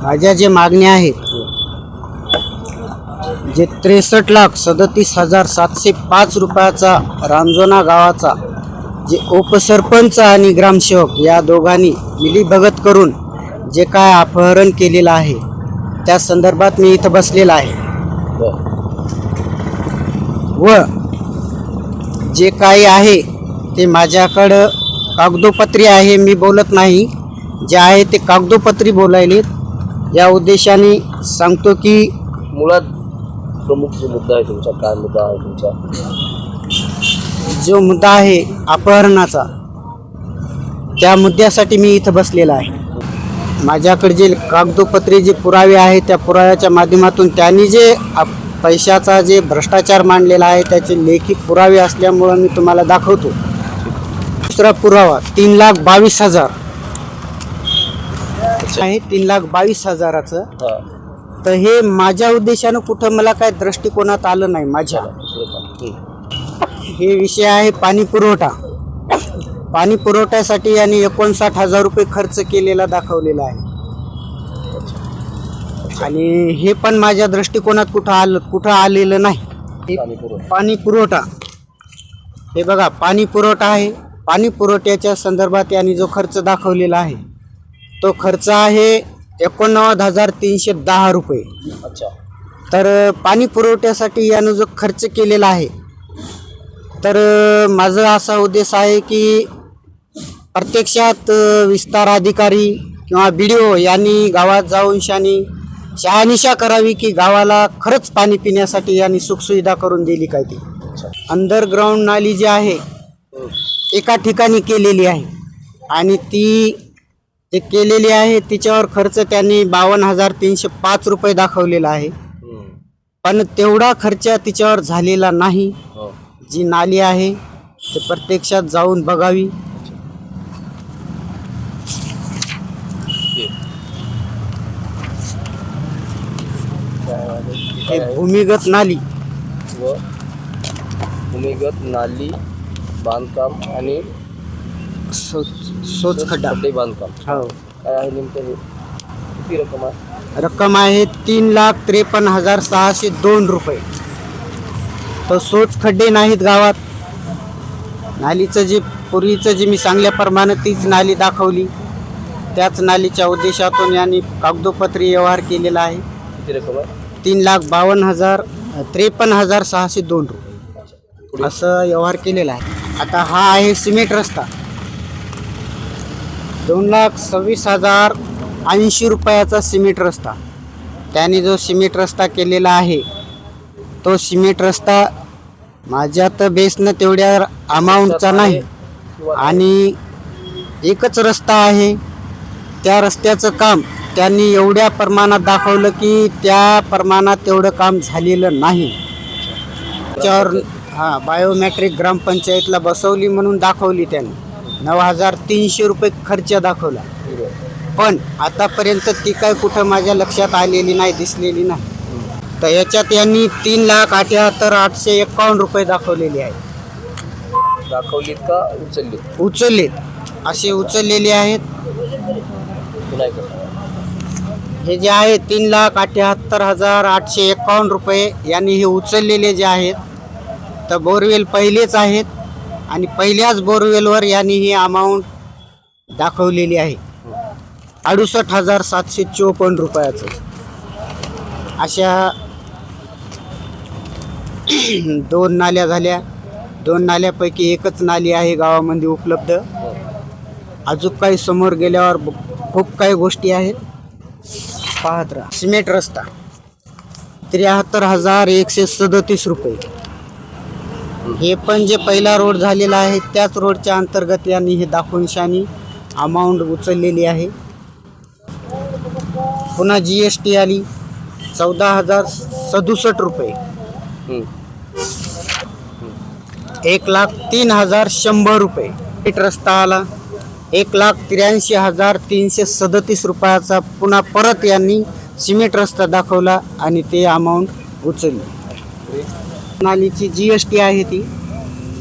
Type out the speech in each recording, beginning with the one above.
माझ्या जे मागण्या आहेत जे 63,37,705 रुपयाचा रांजोना गावाचा जे उपसरपंच आणि ग्रामसेवक या दोघांनी मिलीभगत करून जे काय अपहरण केलेलं आहे त्या संदर्भात मी इथं बसलेला आहे व जे काही आहे ते माझ्याकडं कागदोपत्री आहे. मी बोलत नाही, जे आहे ते कागदोपत्री बोलायले. या उद्देशाने सांगतो की मुळात प्रमुख जो मुद्दा आहे तुमचा, काय मुद्दा आहे तुमचा? जो मुद्दा आहे अपहरणाचा, त्या मुद्द्यासाठी मी इथं बसलेला आहे. माझ्याकडे जे कागदोपत्री जे पुरावे आहेत त्या पुराव्याच्या माध्यमातून त्यांनी जे पैशाचा जे भ्रष्टाचार मांडलेला आहे त्याचे लेखी पुरावे असल्यामुळं मी तुम्हाला दाखवतो. दुसरा पुरावा 3,22,000 आहे, 3,22,000चं. तर हे माझ्या उद्देशानं कुठं मला काय दृष्टिकोनात आलं नाही. माझ्या हे विषय आहे पाणी पुरवठा. पाणी पुरवठ्यासाठी यांनी 59,000 रुपये खर्च केलेला दाखवलेला आहे आणि हे पण माझ्या दृष्टिकोनात कुठं आलेलं नाही. पाणी पुरवठा हे बघा, पाणी पुरवठा आहे. पाणी पुरवठ्याच्या संदर्भात यांनी जो खर्च दाखवलेला आहे तो खर्च आहे 89,310 रुपये. अच्छा. तर पाणी पुरवठ्यासाठी यानं जो खर्च केलेला आहे तर माझा असा उद्देश आहे की प्रत्यक्षात विस्तार अधिकारी किंवा BDO यांनी गावात जाऊन शहानिशा करावी की गावाला खरंच पाणी पिण्यासाठी यांनी सुखसुविधा करून दिली काय ती. अंडरग्राऊंड नाली जी आहे एका ठिकाणी केलेली आहे आणि ती जे केलेली आहे तिच्यावर खर्च त्यांनी 52,305 रुपये दाखवलेला आहे. पण तेवढा खर्च तिच्यावर झालेला नाही. जी नाली आहे ते प्रत्यक्षात जाऊन बघावी. हे भूमिगत नाली व भूमिगत नाली बांधकाम आणि सोचखड्डा बांधकाम. हो. काय आहे नेमकं हे? किती रक्कम आहे? रक्कम आहे 3,53,602 रुपये. तर सोच खड्डे नाहीत गावात. नालीचं जे पूर्वीचं जे मी सांगल्याप्रमाणे तीच नाली दाखवली, त्याच नालीच्या उद्देशातून यांनी कागदोपत्री व्यवहार केलेला आहे. किती रक्कम आहे? 3,53,602 रुपये असं व्यवहार केलेला आहे. आता हा आहे सिमेंट रस्ता, 2,26,080 रुपयाचा सिमेंट रस्ता. त्यांनी जो सिमेंट रस्ता केलेला आहे तो सिमेंट रस्ता माझ्या तर बेसनं तेवढ्या अमाऊंटचा नाही आणि एकच रस्ता आहे. त्या रस्त्याचं काम त्यांनी एवढ्या प्रमाणात दाखवलं की त्या प्रमाणात तेवढं काम झालेलं नाही. त्याच्यावर बायोमेट्रिक ग्रामपंचायतला बसवली म्हणून दाखवली त्यांनी. 9,300 रुपये खर्च दाखवला, पण आतापर्यंत ती काय कुठं माझ्या लक्षात आलेली नाही, दिसलेली नाही. तर याच्यात यांनी 3,78,851 रुपये दाखवलेले आहे. दाखवलीत का उचललेत असे उचललेले आहेत. हे जे आहे 3,78,851 रुपये यांनी हे उचललेले जे आहेत. तर बोरवेल पहिलेच आहेत आणि पहिल्याच बोरवेलवर यांनी ही अमाऊंट दाखवलेली आहे 68,754 रुपयाचं. अशा 2 नाल्या झाल्या. 2 नाल्यापैकी एकच नाली आहे गावामध्ये उपलब्ध. अजून काही समोर गेल्यावर खूप काही गोष्टी आहेत, पाहत राहा. सिमेंट रस्ता 73,137 रुपये. हे पण जे पहिला रोड झालेला आहे त्याच रोडच्या अंतर्गत यांनी हे दाखवूनशानी अमाऊंट उचललेली आहे. पुन्हा GST आली 14,067 रुपये. 1,03,100 रुपये. रस्ता आला 1,83,337 रुपयाचा. पुन्हा परत यांनी सिमेंट रस्ता दाखवला आणि ते अमाऊंट उचलली. नालीची GST आहे ती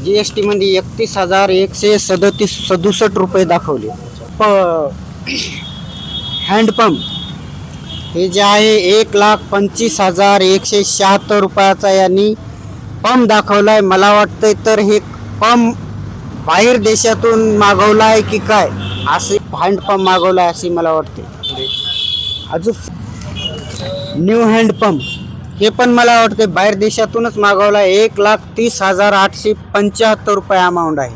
GST मध्ये 31,167 रुपये दाखवले. हँडपंप हे जे आहे 1,25,176 रुपयाचा यांनी पंप दाखवला आहे. मला वाटतंय तर हे पंप बाहेर देशातून मागवला आहे की काय, असे हँडपंप मागवला आहे असे मला वाटते. अजून न्यू हँडपंप हे पण मला वाटते बाहेर देशातूनच मागवला आहे. 1,30,875 रुपये अमाऊंट आहे.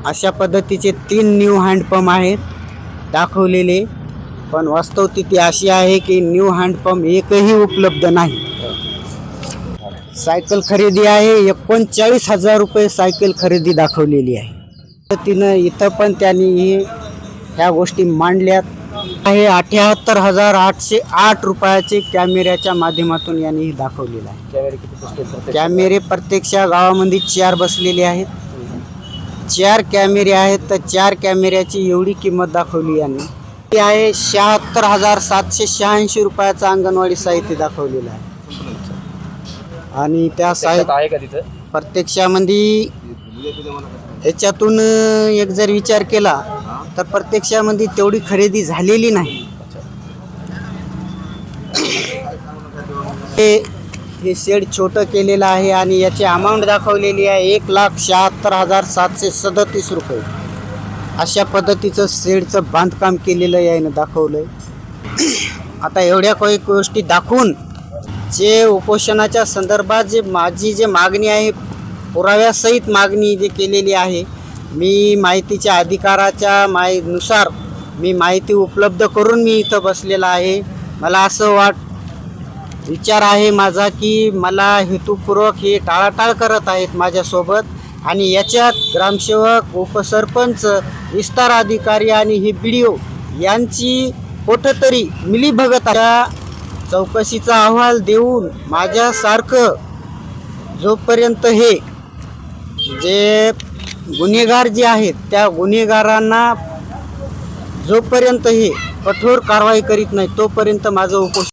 अशा पद्धतीचे 3 न्यू हँडपंप आहेत दाखवलेले, पण वास्तवस्थिती अशी आहे की न्यू हँडपंप एकही उपलब्ध नाही. सायकल खरेदी आहे 39,000 रुपये सायकल खरेदी दाखवलेली आहे. तिनं इथं पण त्यांनी ह्या गोष्टी मांडल्यात आहे. 78,808 रुपयाचे कॅमेऱ्याच्या माध्यमातून यांनी दाखवलेलं आहे. कॅमेरे किती बसले प्रत्येक? कॅमेरे प्रत्यक्षा गावामध्ये 4 बसलेले आहेत. 4 कॅमेरे आहेत, तर 4 कॅमेऱ्याची एवढी किंमत दाखवली यांनी. ती आहे 76,786 रुपयाचं अंगणवाडी साहित्य दाखवलेलं आहे. आणि त्या साहित्य आहे का तिथं? प्रत्यक्षामध्ये याच्यातून एक जर विचार केला तर प्रत्यक्षामध्ये तेवढी खरेदी झालेली नाही. हे शेड छोटं केलेलं आहे आणि याची अमाऊंट दाखवलेली आहे 1,76,737 रुपये. अशा पद्धतीचं शेडचं बांधकाम केलेलं यानं दाखवलंय. आता एवढ्या काही गोष्टी दाखवून जे उपोषणाच्या संदर्भात माझी मागणी आहे, पुराव्यासहित मागणी जे केलेली आहे, मी माहितीच्या अधिकाराच्या नुसार मी माहिती उपलब्ध करून मी इथं बसलेला आहे. मला असं विचार आहे माझा की मला हेतुपूर्वक हे टाळाटाळ करत आहेत माझ्यासोबत, आणि याच्यात ग्रामसेवक, उपसरपंच, विस्तार अधिकारी आणि हे BDO यांची कुठंतरी मिलीभगत चौकशीचा अहवाल देऊन माझ्यासारखं जोपर्यंत हे जे गुन्हेगार जे आहेत त्या गुन्हेगारांना जोपर्यंत हे कठोर कारवाई करीत नाही तोपर्यंत माझं उपोषण